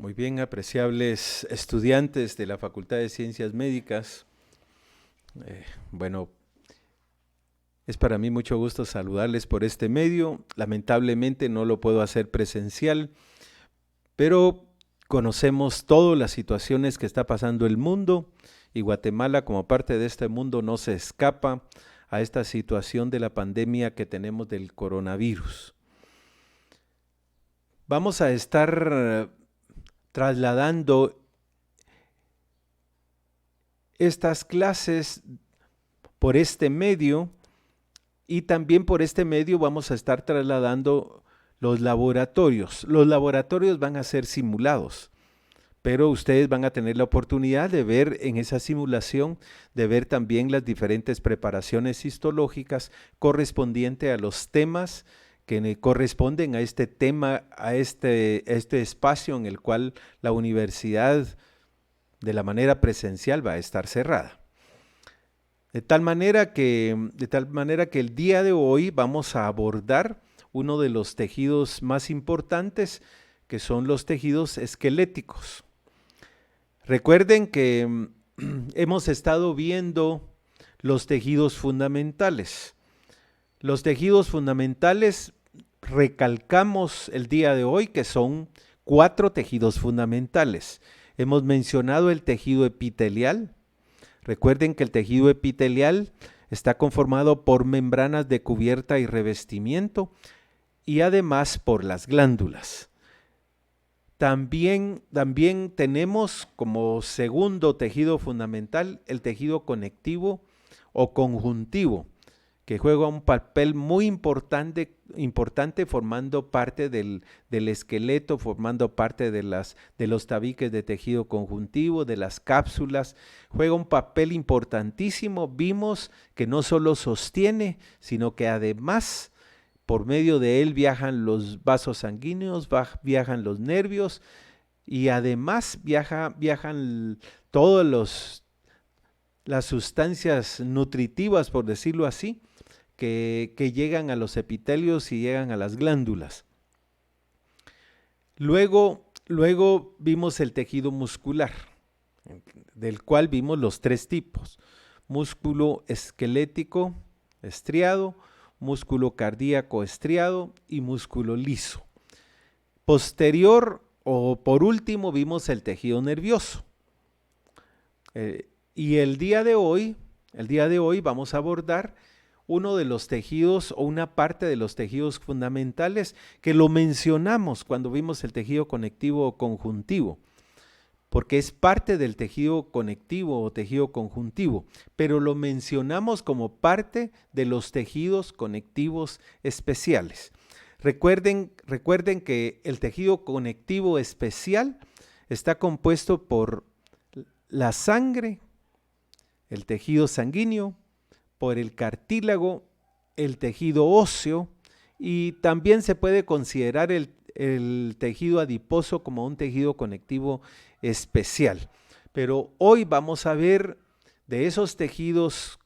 Muy bien, apreciables estudiantes de la Facultad de Ciencias Médicas. Bueno, es para mí mucho gusto saludarles por este medio. Lamentablemente no lo puedo hacer presencial, pero conocemos todas las situaciones que está pasando el mundo y Guatemala, como parte de este mundo, no se escapa a esta situación de la pandemia que tenemos del coronavirus. Vamos a estar trasladando estas clases por este medio y también por este medio vamos a estar trasladando los laboratorios. Los laboratorios van a ser simulados, pero ustedes van a tener la oportunidad de ver en esa simulación, de ver también las diferentes preparaciones histológicas correspondientes a los temas que corresponden a este tema, a este espacio en el cual la universidad de la manera presencial va a estar cerrada. De tal manera que el día de hoy vamos a abordar uno de los tejidos más importantes, que son los tejidos esqueléticos. Recuerden que hemos estado viendo los tejidos fundamentales. Los tejidos fundamentales, recalcamos el día de hoy que son 4 tejidos fundamentales. Hemos mencionado el tejido epitelial. Recuerden que el tejido epitelial está conformado por membranas de cubierta y revestimiento y además por las glándulas. También tenemos como segundo tejido fundamental el tejido conectivo o conjuntivo, que juega un papel muy importante formando parte del esqueleto, formando parte de los tabiques de tejido conjuntivo, de las cápsulas. Juega un papel importantísimo. Vimos que no solo sostiene, sino que además por medio de él viajan los vasos sanguíneos, viajan los nervios y además viajan todas las sustancias nutritivas, por decirlo así, que llegan a los epitelios y llegan a las glándulas. Luego vimos el tejido muscular, del cual vimos los 3 tipos: músculo esquelético estriado, músculo cardíaco estriado y músculo liso. Posterior o por último vimos el tejido nervioso. Y el día de hoy vamos a abordar uno de los tejidos o una parte de los tejidos fundamentales que lo mencionamos cuando vimos el tejido conectivo o conjuntivo, porque es parte del tejido conectivo o tejido conjuntivo, pero lo mencionamos como parte de los tejidos conectivos especiales. Recuerden que el tejido conectivo especial está compuesto por la sangre, el tejido sanguíneo, por el cartílago, el tejido óseo, y también se puede considerar el tejido adiposo como un tejido conectivo especial. Pero hoy vamos a ver de esos tejidos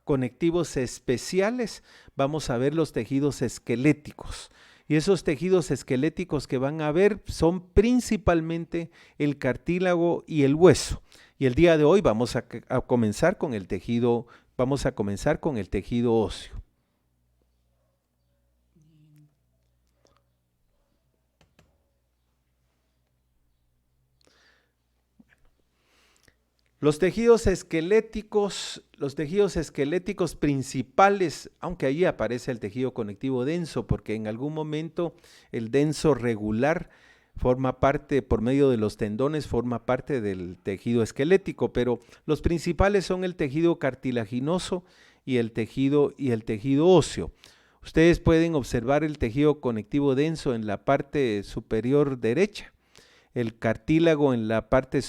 conectivos especiales, vamos a ver los tejidos esqueléticos. Y esos tejidos esqueléticos que van a ver son principalmente el cartílago y el hueso. Y el día de hoy vamos a comenzar con el tejido óseo. Los tejidos esqueléticos principales, aunque allí aparece el tejido conectivo denso, porque en algún momento el denso regular forma parte, por medio de los tendones, forma parte del tejido esquelético, pero los principales son el tejido cartilaginoso y el tejido óseo. Ustedes pueden observar el tejido conectivo denso en la parte superior derecha, el cartílago en la parte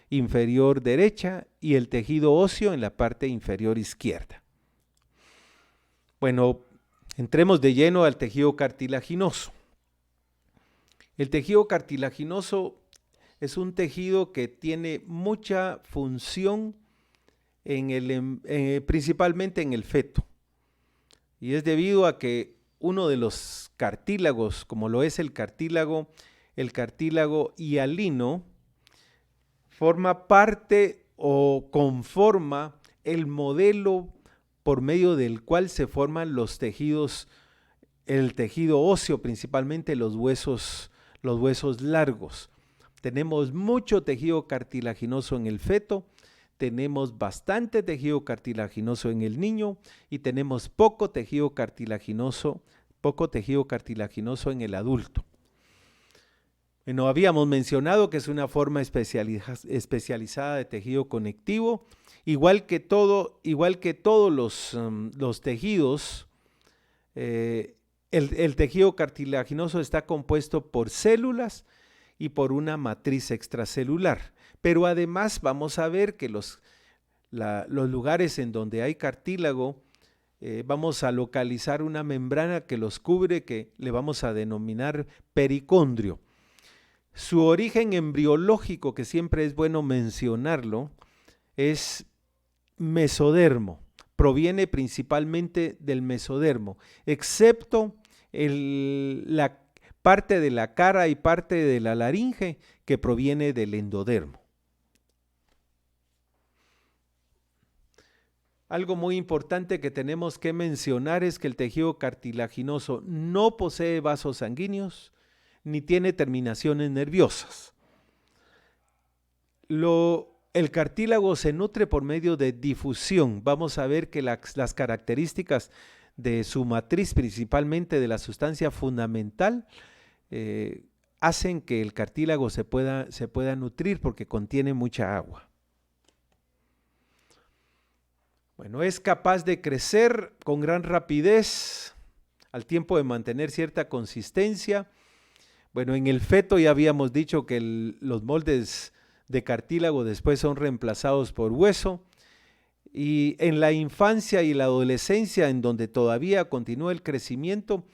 inferior derecha y el tejido óseo en la parte inferior izquierda. Bueno, entremos de lleno al tejido cartilaginoso. El tejido cartilaginoso es un tejido que tiene mucha función principalmente en el feto, y es debido a que uno de los cartílagos, como lo es el cartílago, el cartílago hialino forma parte o conforma el modelo por medio del cual se forman los tejidos, el tejido óseo, principalmente los huesos largos. Tenemos mucho tejido cartilaginoso en el feto, tenemos bastante tejido cartilaginoso en el niño y tenemos poco tejido cartilaginoso en el adulto. Bueno, habíamos mencionado que es una forma especializada de tejido conectivo, igual que todos los tejidos. El tejido cartilaginoso está compuesto por células y por una matriz extracelular, pero además vamos a ver que los lugares en donde hay cartílago, vamos a localizar una membrana que los cubre, que le vamos a denominar pericondrio. Su origen embriológico, que siempre es bueno mencionarlo, es mesodermo, proviene principalmente del mesodermo, excepto la parte de la cara y parte de la laringe que proviene del endodermo. Algo muy importante que tenemos que mencionar es que el tejido cartilaginoso no posee vasos sanguíneos ni tiene terminaciones nerviosas. El cartílago se nutre por medio de difusión. Vamos a ver que las características de su matriz, principalmente de la sustancia fundamental, hacen que el cartílago se pueda nutrir porque contiene mucha agua. Bueno, es capaz de crecer con gran rapidez al tiempo de mantener cierta consistencia. Bueno, en el feto ya habíamos dicho que los moldes de cartílago después son reemplazados por hueso, y en la infancia y la adolescencia, en donde todavía continúa el crecimiento,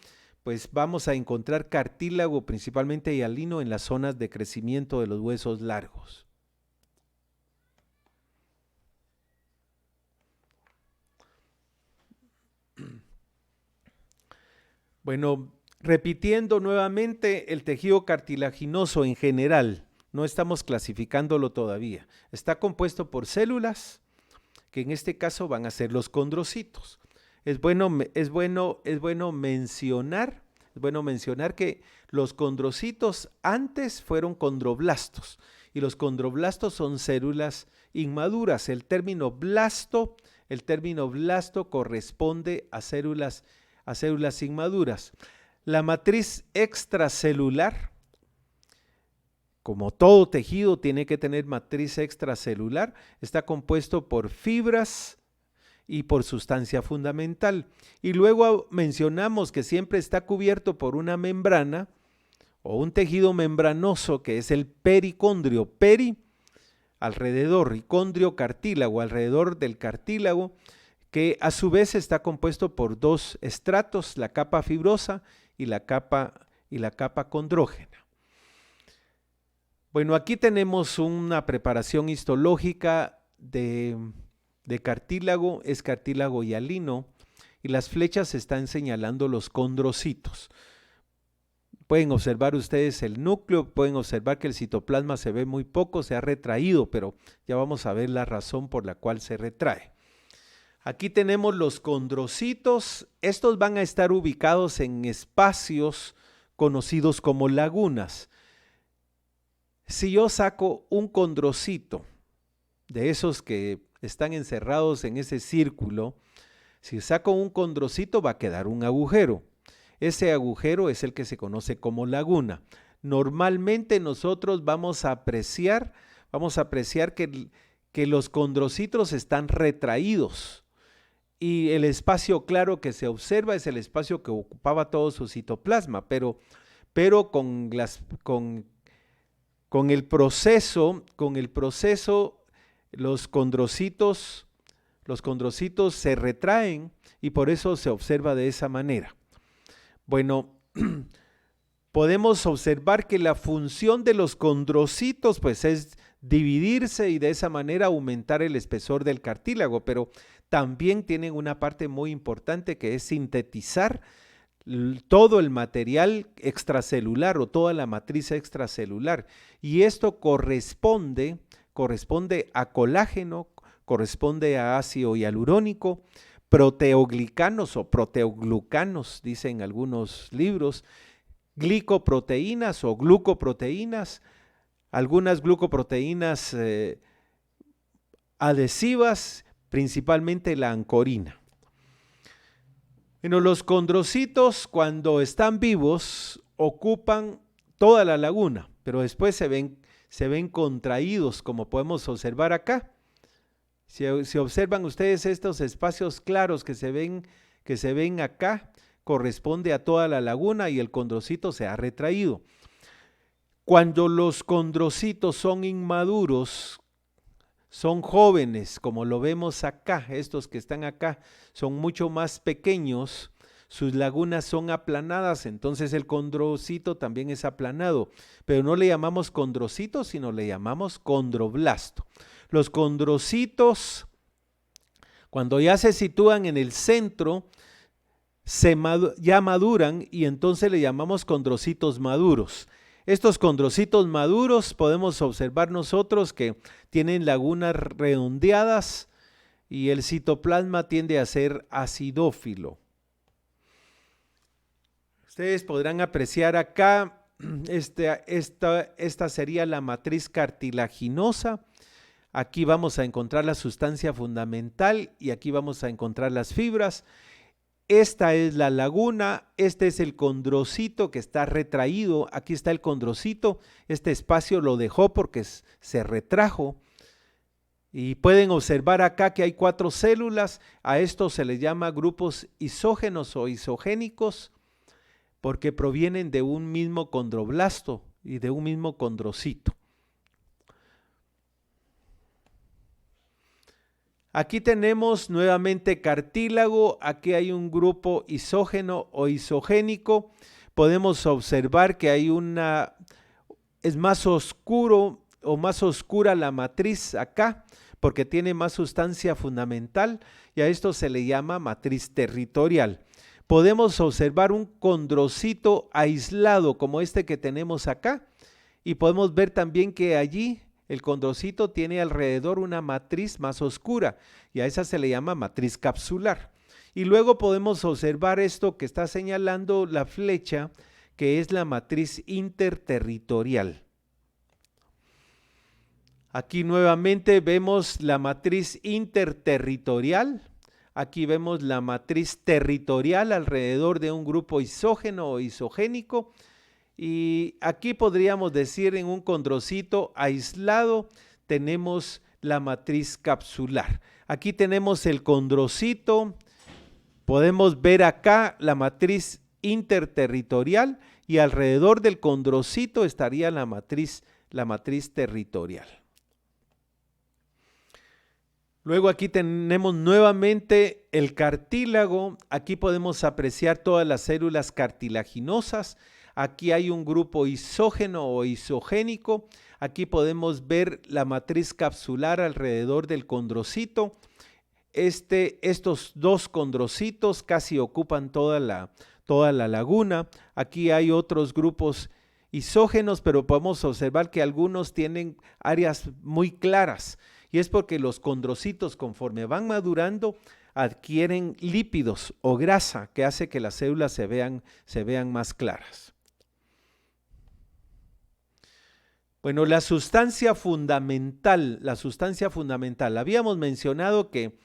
pues vamos a encontrar cartílago principalmente hialino en las zonas de crecimiento de los huesos largos. Bueno, repitiendo nuevamente, el tejido cartilaginoso en general, no estamos clasificándolo todavía, está compuesto por células, que en este caso van a ser los condrocitos. Es bueno mencionar que los condrocitos antes fueron condroblastos, y los condroblastos son células inmaduras. El término blasto corresponde a células inmaduras. La matriz extracelular, como todo tejido tiene que tener matriz extracelular, está compuesto por fibras y por sustancia fundamental. Y luego mencionamos que siempre está cubierto por una membrana o un tejido membranoso, que es el pericondrio. Peri, alrededor, y condrio, cartílago, alrededor del cartílago, que a su vez está compuesto por dos estratos, la capa fibrosa y la capa condrógena. Bueno, aquí tenemos una preparación histológica de cartílago, es cartílago hialino, y las flechas están señalando los condrocitos. Pueden observar ustedes el núcleo, pueden observar que el citoplasma se ve muy poco, se ha retraído, pero ya vamos a ver la razón por la cual se retrae. Aquí tenemos los condrocitos. Estos van a estar ubicados en espacios conocidos como lagunas. Si yo saco un condrocito de esos que están encerrados en ese círculo, si saco un condrocito va a quedar un agujero. Ese agujero es el que se conoce como laguna. Normalmente nosotros vamos a apreciar que los condrocitos están retraídos, y el espacio claro que se observa es el espacio que ocupaba todo su citoplasma, pero con el proceso los condrocitos se retraen, y por eso se observa de esa manera. Bueno, podemos observar que la función de los condrocitos pues es dividirse y de esa manera aumentar el espesor del cartílago, pero también tienen una parte muy importante que es sintetizar todo el material extracelular o toda la matriz extracelular. Y esto corresponde a colágeno, corresponde a ácido hialurónico, proteoglicanos o proteoglucanos, dicen algunos libros, glicoproteínas o glucoproteínas, algunas glucoproteínas adhesivas, principalmente la ancorina. Bueno, los condrocitos cuando están vivos ocupan toda la laguna, pero después se ven contraídos, como podemos observar acá. Si observan ustedes estos espacios claros que se ven acá, corresponde a toda la laguna y el condrocito se ha retraído. Cuando los condrocitos son inmaduros, son jóvenes, como lo vemos acá, estos que están acá son mucho más pequeños, sus lagunas son aplanadas, entonces el condrocito también es aplanado, pero no le llamamos condrocito, sino le llamamos condroblasto. Los condrocitos, cuando ya se sitúan en el centro, ya maduran y entonces le llamamos condrocitos maduros. Estos condrocitos maduros podemos observar nosotros que tienen lagunas redondeadas y el citoplasma tiende a ser acidófilo. Ustedes podrán apreciar acá, esta sería la matriz cartilaginosa. Aquí vamos a encontrar la sustancia fundamental y aquí vamos a encontrar las fibras. Esta es la laguna, este es el condrocito que está retraído, aquí está el condrocito, este espacio lo dejó porque se retrajo. Y pueden observar acá que hay 4 células, a esto se les llama grupos isógenos o isogénicos, porque provienen de un mismo condroblasto y de un mismo condrocito. Aquí tenemos nuevamente cartílago, aquí hay un grupo isógeno o isogénico, podemos observar que hay es más oscuro o más oscura la matriz acá, porque tiene más sustancia fundamental y a esto se le llama matriz territorial. Podemos observar un condrocito aislado como este que tenemos acá y podemos ver también que allí el condrocito tiene alrededor una matriz más oscura y a esa se le llama matriz capsular. Y luego podemos observar esto que está señalando la flecha, que es la matriz interterritorial. Aquí nuevamente vemos la matriz interterritorial. Aquí vemos la matriz territorial alrededor de un grupo isógeno o isogénico. Y aquí podríamos decir en un condrocito aislado tenemos la matriz capsular. Aquí tenemos el condrocito, podemos ver acá la matriz interterritorial y alrededor del condrocito estaría la matriz territorial. Luego aquí tenemos nuevamente el cartílago, aquí podemos apreciar todas las células cartilaginosas. Aquí hay un grupo isógeno o isogénico, aquí podemos ver la matriz capsular alrededor del condrocito. Estos 2 condrocitos casi ocupan toda la laguna. Aquí hay otros grupos isógenos, pero podemos observar que algunos tienen áreas muy claras y es porque los condrocitos conforme van madurando adquieren lípidos o grasa que hace que las células se vean más claras. Bueno, la sustancia fundamental, habíamos mencionado que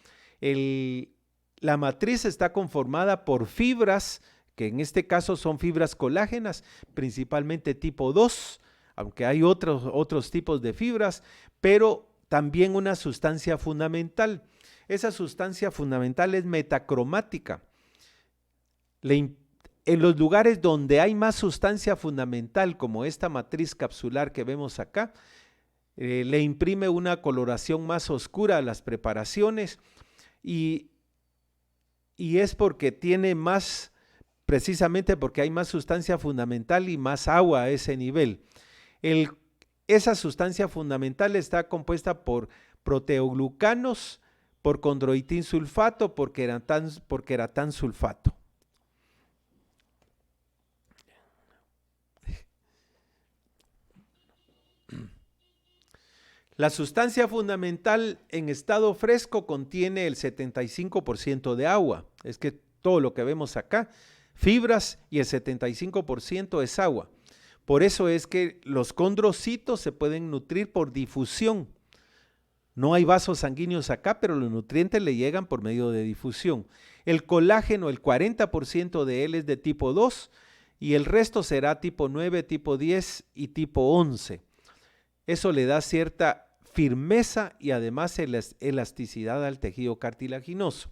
la matriz está conformada por fibras, que en este caso son fibras colágenas, principalmente tipo 2, aunque hay otros tipos de fibras, pero también una sustancia fundamental. Esa sustancia fundamental es metacromática. En los lugares donde hay más sustancia fundamental, como esta matriz capsular que vemos acá, le imprime una coloración más oscura a las preparaciones y es porque tiene más, precisamente porque hay más sustancia fundamental y más agua a ese nivel. Esa sustancia fundamental está compuesta por proteoglucanos, por condroitin sulfato, por queratán sulfato. La sustancia fundamental en estado fresco contiene el 75% de agua. Es que todo lo que vemos acá, fibras y el 75% es agua. Por eso es que los condrocitos se pueden nutrir por difusión. No hay vasos sanguíneos acá, pero los nutrientes le llegan por medio de difusión. El colágeno, el 40% de él es de tipo 2 y el resto será tipo 9, tipo 10 y tipo 11. Eso le da cierta firmeza y además elasticidad al tejido cartilaginoso.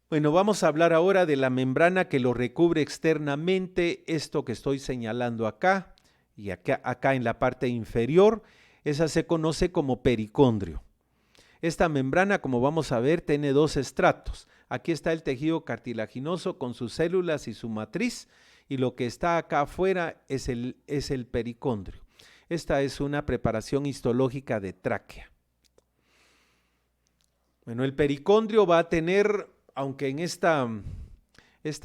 Bueno, vamos a hablar ahora de la membrana que lo recubre externamente, esto que estoy señalando acá y acá en la parte inferior. Esa se conoce como pericondrio. Esta membrana, como vamos a ver, tiene dos estratos. Aquí está el tejido cartilaginoso con sus células y su matriz, y lo que está acá afuera es el pericondrio. Esta es una preparación histológica de tráquea. Bueno, el pericondrio va a tener, aunque en esta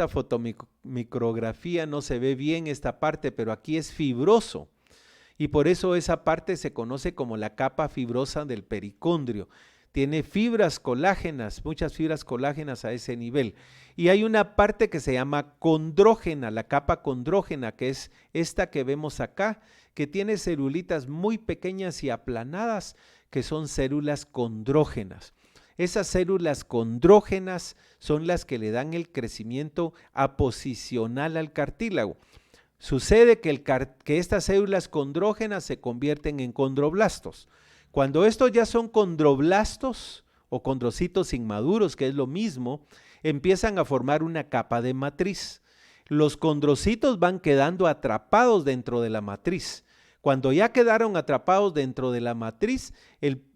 fotomicrografía no se ve bien esta parte, pero aquí es fibroso. Y por eso esa parte se conoce como la capa fibrosa del pericondrio. Tiene fibras colágenas, muchas fibras colágenas a ese nivel. Y hay una parte que se llama condrógena, la capa condrógena, que es esta que vemos acá, que tiene celulitas muy pequeñas y aplanadas, que son células condrógenas. Esas células condrógenas son las que le dan el crecimiento aposicional al cartílago. Sucede que estas células condrógenas se convierten en condroblastos. Cuando estos ya son condroblastos o condrocitos inmaduros, que es lo mismo, empiezan a formar una capa de matriz. Los condrocitos van quedando atrapados dentro de la matriz. Cuando ya quedaron atrapados dentro de la matriz,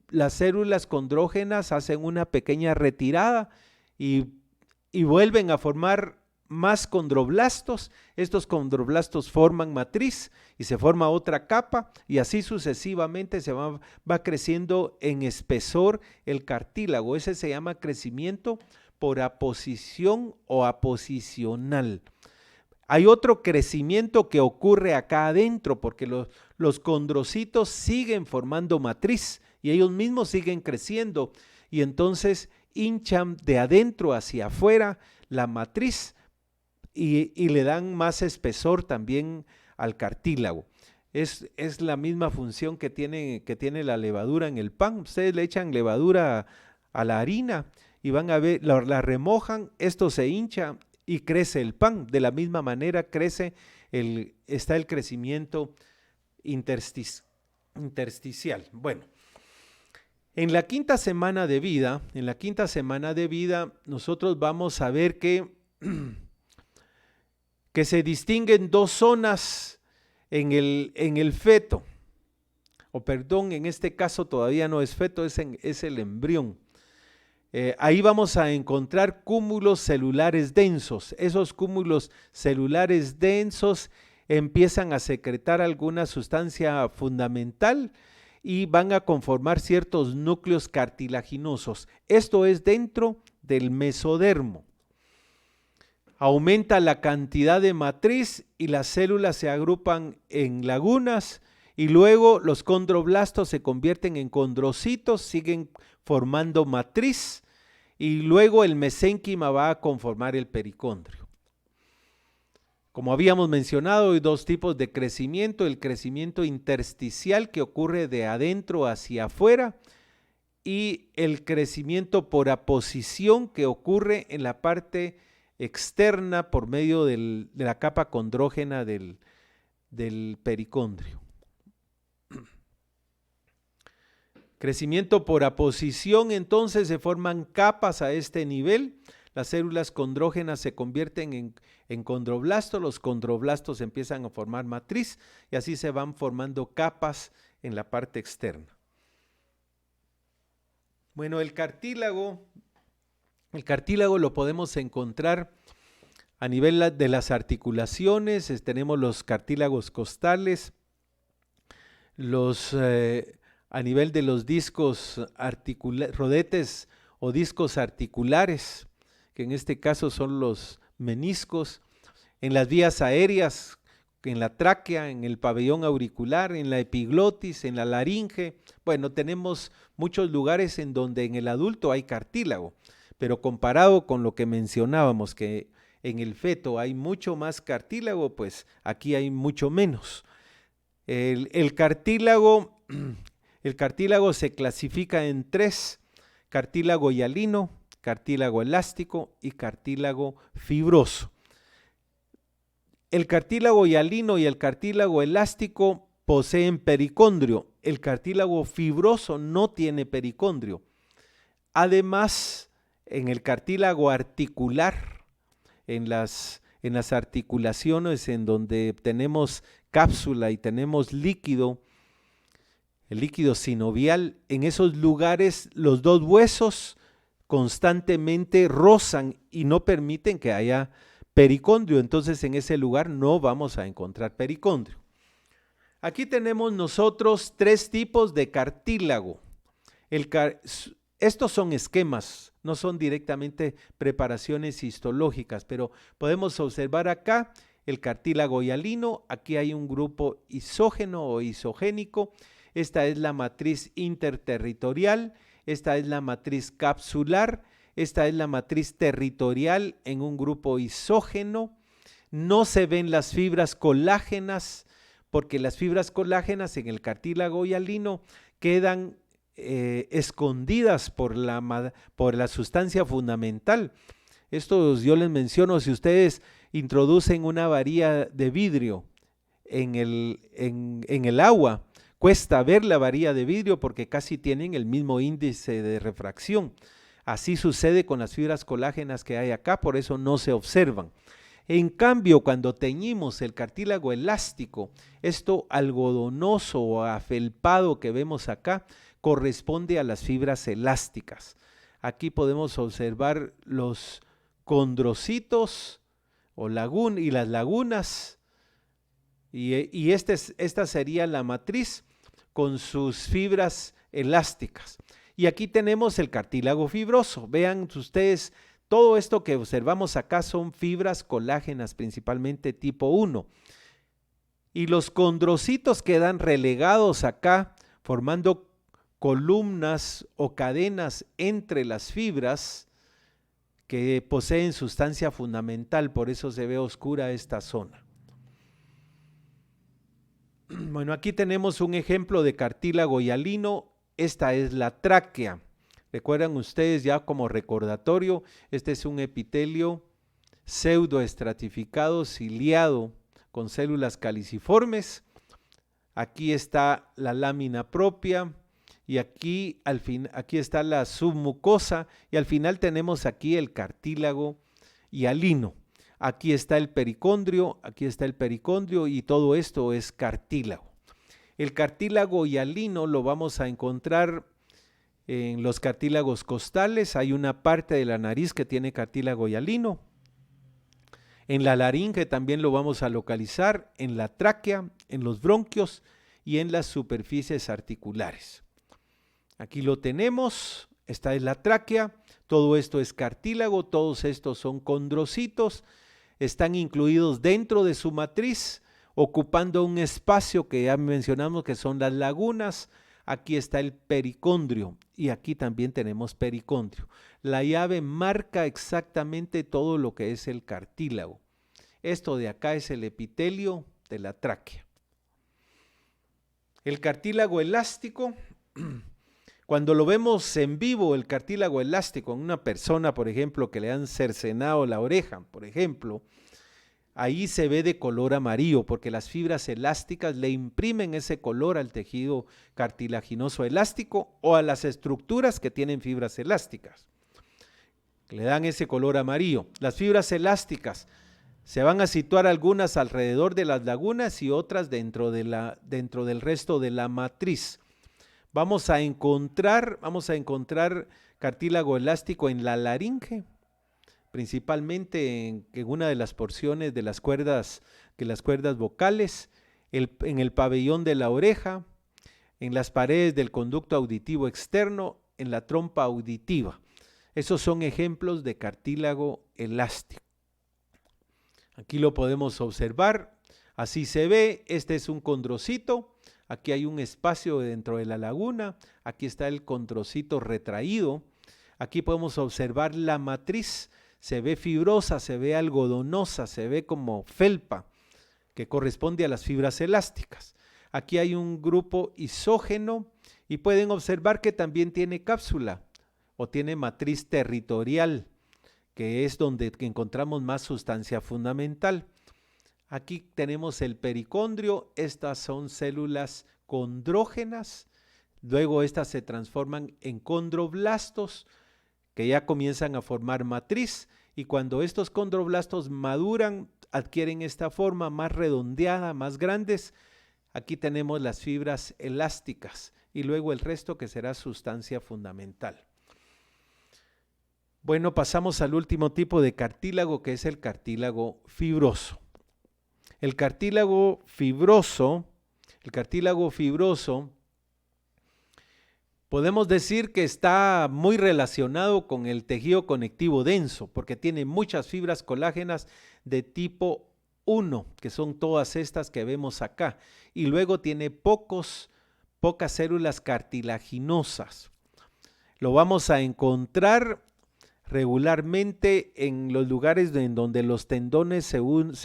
las células condrógenas hacen una pequeña retirada y vuelven a formar más condroblastos. Estos condroblastos forman matriz y se forma otra capa y así sucesivamente se va creciendo en espesor el cartílago. Ese se llama crecimiento por aposición o aposicional. Hay otro crecimiento que ocurre acá adentro porque los condrocitos siguen formando matriz y ellos mismos siguen creciendo y entonces hinchan de adentro hacia afuera la matriz y le dan más espesor también al cartílago. Es la misma función que tiene la levadura en el pan. Ustedes le echan levadura a la harina y van a ver, la remojan, esto se hincha y crece el pan. De la misma manera está el crecimiento intersticial. Bueno, en la quinta semana de vida, nosotros vamos a ver que se distinguen dos zonas en el feto, en este caso todavía no es feto, es el embrión. Ahí vamos a encontrar cúmulos celulares densos. Esos cúmulos celulares densos empiezan a secretar alguna sustancia fundamental y van a conformar ciertos núcleos cartilaginosos. Esto es dentro del mesodermo. Aumenta la cantidad de matriz y las células se agrupan en lagunas y luego los condroblastos se convierten en condrocitos, siguen formando matriz y luego el mesénquima va a conformar el pericondrio. Como habíamos mencionado, hay dos tipos de crecimiento: el crecimiento intersticial que ocurre de adentro hacia afuera y el crecimiento por aposición que ocurre en la parte externa por medio de la capa condrógena del pericondrio. Crecimiento por aposición, entonces se forman capas a este nivel. Las células condrógenas se convierten en condroblastos, los condroblastos empiezan a formar matriz y así se van formando capas en la parte externa. Bueno, el cartílago lo podemos encontrar a nivel de las articulaciones. Tenemos los cartílagos costales, a nivel de los discos rodetes o discos articulares, que en este caso son los meniscos, en las vías aéreas en la tráquea, en el pabellón auricular, en la epiglotis, en la laringe. Bueno, tenemos muchos lugares en donde en el adulto hay cartílago, pero comparado con lo que mencionábamos, que en el feto hay mucho más cartílago, pues aquí hay mucho menos. El cartílago se clasifica en 3: cartílago hialino, cartílago elástico y cartílago fibroso. El cartílago hialino y el cartílago elástico poseen pericondrio. El cartílago fibroso no tiene pericondrio. Además, en el cartílago articular, en las articulaciones en donde tenemos cápsula y tenemos líquido, el líquido sinovial, en esos lugares los dos huesos constantemente rozan y no permiten que haya pericondrio. Entonces en ese lugar no vamos a encontrar pericondrio. Aquí tenemos nosotros 3 tipos de cartílago. Estos son esquemas, no son directamente preparaciones histológicas, pero podemos observar acá el cartílago hialino. Aquí hay un grupo isógeno o isogénico. Esta es la matriz interterritorial, esta es la matriz capsular, esta es la matriz territorial en un grupo isógeno. No se ven las fibras colágenas, porque las fibras colágenas en el cartílago hialino quedan escondidas por la sustancia fundamental. Esto yo les menciono, si ustedes introducen una varilla de vidrio en el agua, cuesta ver la varilla de vidrio porque casi tienen el mismo índice de refracción. Así sucede con las fibras colágenas que hay acá, por eso no se observan. En cambio, cuando teñimos el cartílago elástico, esto algodonoso o afelpado que vemos acá, corresponde a las fibras elásticas. Aquí podemos observar los condrocitos y las lagunas, y esta sería la matriz con sus fibras elásticas. Y aquí tenemos el cartílago fibroso. Vean ustedes, todo esto que observamos acá son fibras colágenas, principalmente tipo 1. Y los condrocitos quedan relegados acá, formando columnas o cadenas entre las fibras que poseen sustancia fundamental, por eso se ve oscura esta zona. Bueno, aquí tenemos un ejemplo de cartílago hialino. Esta es la tráquea. Recuerdan ustedes, ya como recordatorio, este es un epitelio pseudoestratificado, ciliado, con células caliciformes. Aquí está la lámina propia y aquí está la submucosa, y al final tenemos aquí el cartílago hialino. Aquí está el pericondrio y todo esto es cartílago. El cartílago hialino lo vamos a encontrar en los cartílagos costales. Hay una parte de la nariz que tiene cartílago hialino. En la laringe también lo vamos a localizar, en la tráquea, en los bronquios y en las superficies articulares. Aquí lo tenemos, esta es la tráquea, todo esto es cartílago, todos estos son condrocitos, están incluidos dentro de su matriz, ocupando un espacio que ya mencionamos que son las lagunas. Aquí está el pericondrio y aquí también tenemos pericondrio. La llave marca exactamente todo lo que es el cartílago. Esto de acá es el epitelio de la tráquea. El cartílago elástico, cuando lo vemos en vivo, el cartílago elástico en una persona, por ejemplo, que le han cercenado la oreja, por ejemplo, ahí se ve de color amarillo porque las fibras elásticas le imprimen ese color al tejido cartilaginoso elástico o a las estructuras que tienen fibras elásticas. Le dan ese color amarillo. Las fibras elásticas se van a situar algunas alrededor de las lagunas y otras dentro del resto de la matriz. Vamos a encontrar cartílago elástico en la laringe, principalmente en una de las porciones de las cuerdas vocales, en el pabellón de la oreja, en las paredes del conducto auditivo externo, en la trompa auditiva. Esos son ejemplos de cartílago elástico. Aquí lo podemos observar. Así se ve, este es un condrocito, aquí hay un espacio dentro de la laguna, aquí está el condrocito retraído, aquí podemos observar la matriz, se ve fibrosa, se ve algodonosa, se ve como felpa, que corresponde a las fibras elásticas. Aquí hay un grupo isógeno y pueden observar que también tiene cápsula o tiene matriz territorial, que es donde encontramos más sustancia fundamental. Aquí tenemos el pericondrio, estas son células condrógenas, luego estas se transforman en condroblastos, que ya comienzan a formar matriz, y cuando estos condroblastos maduran, adquieren esta forma más redondeada, más grandes. Aquí tenemos las fibras elásticas, y luego el resto que será sustancia fundamental. Bueno, pasamos al último tipo de cartílago, que es el cartílago fibroso. El cartílago fibroso, podemos decir que está muy relacionado con el tejido conectivo denso, porque tiene muchas fibras colágenas de tipo 1, que son todas estas que vemos acá, y luego tiene pocas células cartilaginosas. Lo vamos a encontrar regularmente en los lugares en donde los tendones se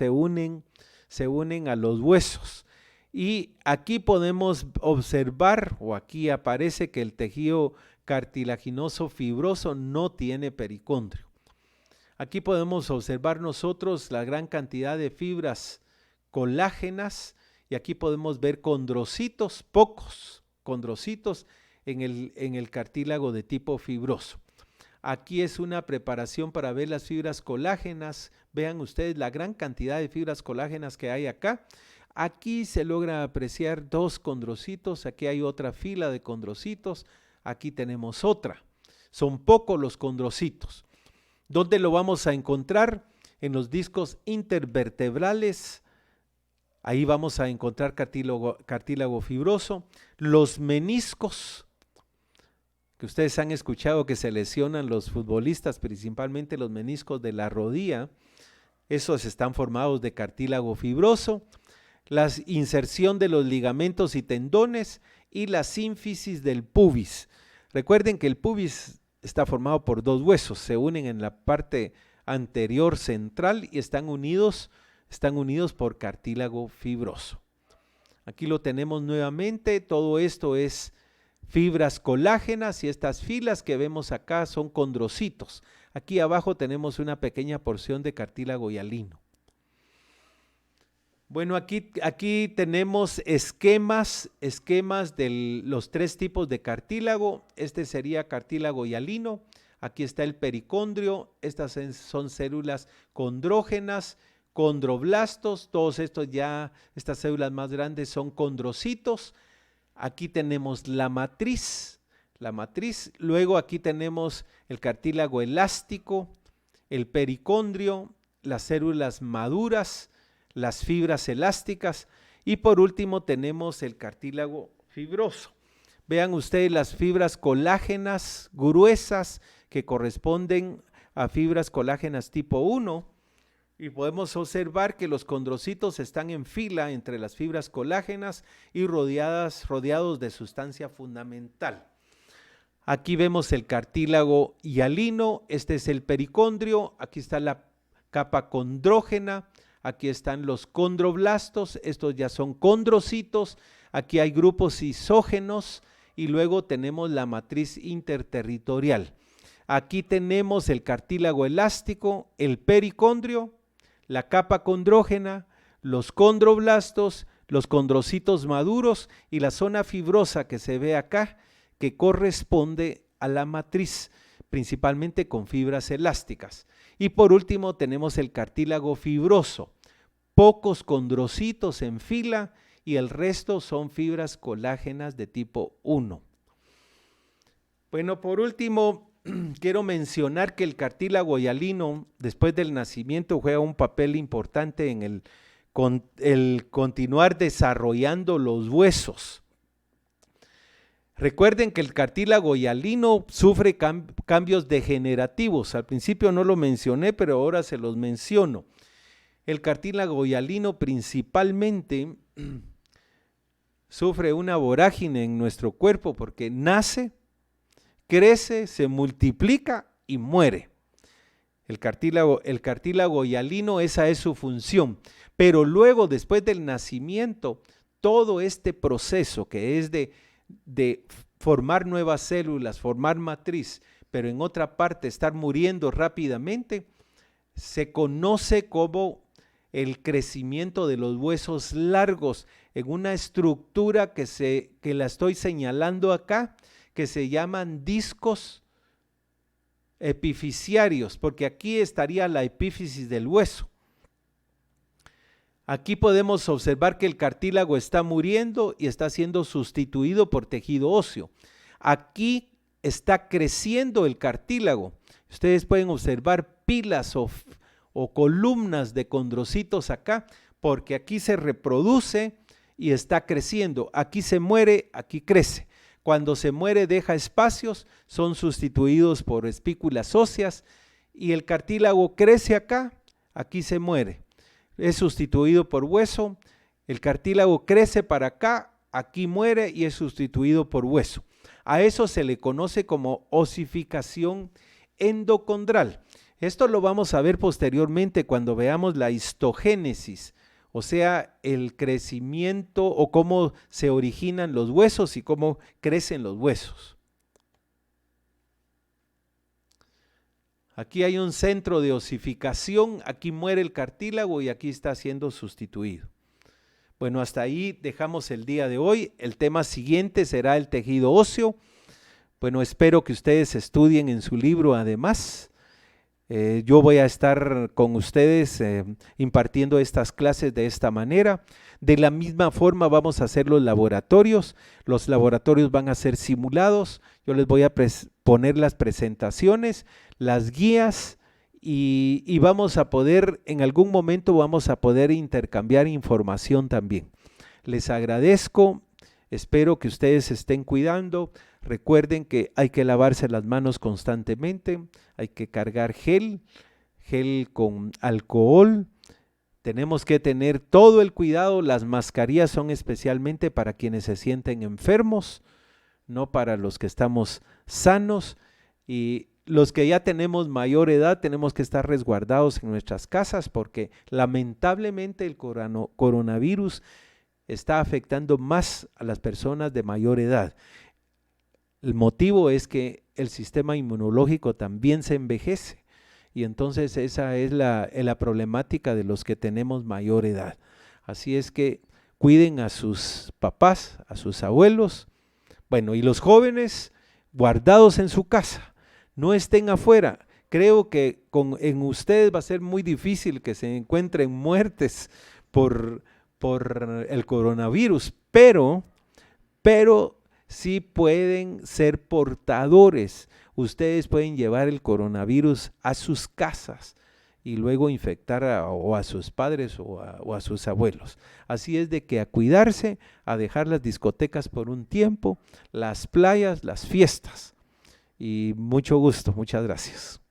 unen a los huesos. Y aquí podemos observar, o aquí aparece que el tejido cartilaginoso fibroso no tiene pericondrio. Aquí podemos observar nosotros la gran cantidad de fibras colágenas y aquí podemos ver condrocitos, pocos condrocitos en el cartílago de tipo fibroso. Aquí es una preparación para ver las fibras colágenas. Vean ustedes la gran cantidad de fibras colágenas que hay acá. Aquí se logra apreciar dos condrocitos, aquí hay otra fila de condrocitos, aquí tenemos otra. Son pocos los condrocitos. ¿Dónde lo vamos a encontrar? En los discos intervertebrales. Ahí vamos a encontrar cartílago fibroso. Los meniscos, que ustedes han escuchado que se lesionan los futbolistas, principalmente los meniscos de la rodilla, esos están formados de cartílago fibroso. La inserción de los ligamentos y tendones y la sínfisis del pubis. Recuerden que el pubis está formado por dos huesos, se unen en la parte anterior central y están unidos por cartílago fibroso. Aquí lo tenemos nuevamente, todo esto es fibras colágenas y estas filas que vemos acá son condrocitos. Aquí abajo tenemos una pequeña porción de cartílago hialino. Bueno, aquí tenemos esquemas de los tres tipos de cartílago. Este sería cartílago hialino. Aquí está el pericondrio. Estas son células condrógenas, condroblastos. Todos estos estas células más grandes son condrocitos. Aquí tenemos la matriz. Luego aquí tenemos el cartílago elástico, el pericondrio, las células maduras, las fibras elásticas y por último tenemos el cartílago fibroso. Vean ustedes las fibras colágenas gruesas que corresponden a fibras colágenas tipo 1 y podemos observar que los condrocitos están en fila entre las fibras colágenas y rodeados de sustancia fundamental. Aquí vemos el cartílago hialino, este es el pericondrio, aquí está la capa condrógena. Aquí están los condroblastos, estos ya son condrocitos, aquí hay grupos isógenos y luego tenemos la matriz interterritorial. Aquí tenemos el cartílago elástico, el pericondrio, la capa condrógena, los condroblastos, los condrocitos maduros y la zona fibrosa que se ve acá, que corresponde a la matriz, principalmente con fibras elásticas. Y por último tenemos el cartílago fibroso, pocos condrocitos en fila y el resto son fibras colágenas de tipo 1. Bueno, por último, quiero mencionar que el cartílago hialino después del nacimiento juega un papel importante en el continuar desarrollando los huesos. Recuerden que el cartílago hialino sufre cambios degenerativos. Al principio no lo mencioné, pero ahora se los menciono. El cartílago hialino principalmente sufre una vorágine en nuestro cuerpo porque nace, crece, se multiplica y muere. El cartílago hialino, esa es su función. Pero luego, después del nacimiento, todo este proceso que es de formar nuevas células, formar matriz, pero en otra parte estar muriendo rápidamente, se conoce como el crecimiento de los huesos largos en una estructura que la estoy señalando acá, que se llaman discos epifisiarios, porque aquí estaría la epífisis del hueso. Aquí podemos observar que el cartílago está muriendo y está siendo sustituido por tejido óseo. Aquí está creciendo el cartílago. Ustedes pueden observar pilas o columnas de condrocitos acá, porque aquí se reproduce y está creciendo. Aquí se muere, aquí crece. Cuando se muere deja espacios, son sustituidos por espículas óseas y el cartílago crece acá, aquí se muere. Es sustituido por hueso, el cartílago crece para acá, aquí muere y es sustituido por hueso. A eso se le conoce como osificación endocondral. Esto lo vamos a ver posteriormente cuando veamos la histogénesis, o sea, el crecimiento o cómo se originan los huesos y cómo crecen los huesos. Aquí hay un centro de osificación, aquí muere el cartílago y aquí está siendo sustituido. Bueno, hasta ahí dejamos el día de hoy. El tema siguiente será el tejido óseo. Bueno, espero que ustedes estudien en su libro además. Yo voy a estar con ustedes impartiendo estas clases de esta manera. De la misma forma vamos a hacer los laboratorios. Los laboratorios van a ser simulados. Yo les voy a poner las presentaciones, las guías y vamos a poder, en algún momento vamos a poder intercambiar información también. Les agradezco, espero que ustedes se estén cuidando. Recuerden que hay que lavarse las manos constantemente, hay que cargar gel con alcohol, tenemos que tener todo el cuidado, las mascarillas son especialmente para quienes se sienten enfermos, no para los que estamos sanos, y los que ya tenemos mayor edad tenemos que estar resguardados en nuestras casas porque lamentablemente el coronavirus está afectando más a las personas de mayor edad. El motivo es que el sistema inmunológico también se envejece y entonces esa es la problemática de los que tenemos mayor edad. Así es que cuiden a sus papás, a sus abuelos, bueno, y los jóvenes guardados en su casa, no estén afuera. Creo que en ustedes va a ser muy difícil que se encuentren muertes por el coronavirus, pero sí pueden ser portadores. Ustedes pueden llevar el coronavirus a sus casas y luego infectar o a sus padres o a sus abuelos. Así es de que a cuidarse, a dejar las discotecas por un tiempo, las playas, las fiestas. Y mucho gusto, muchas gracias.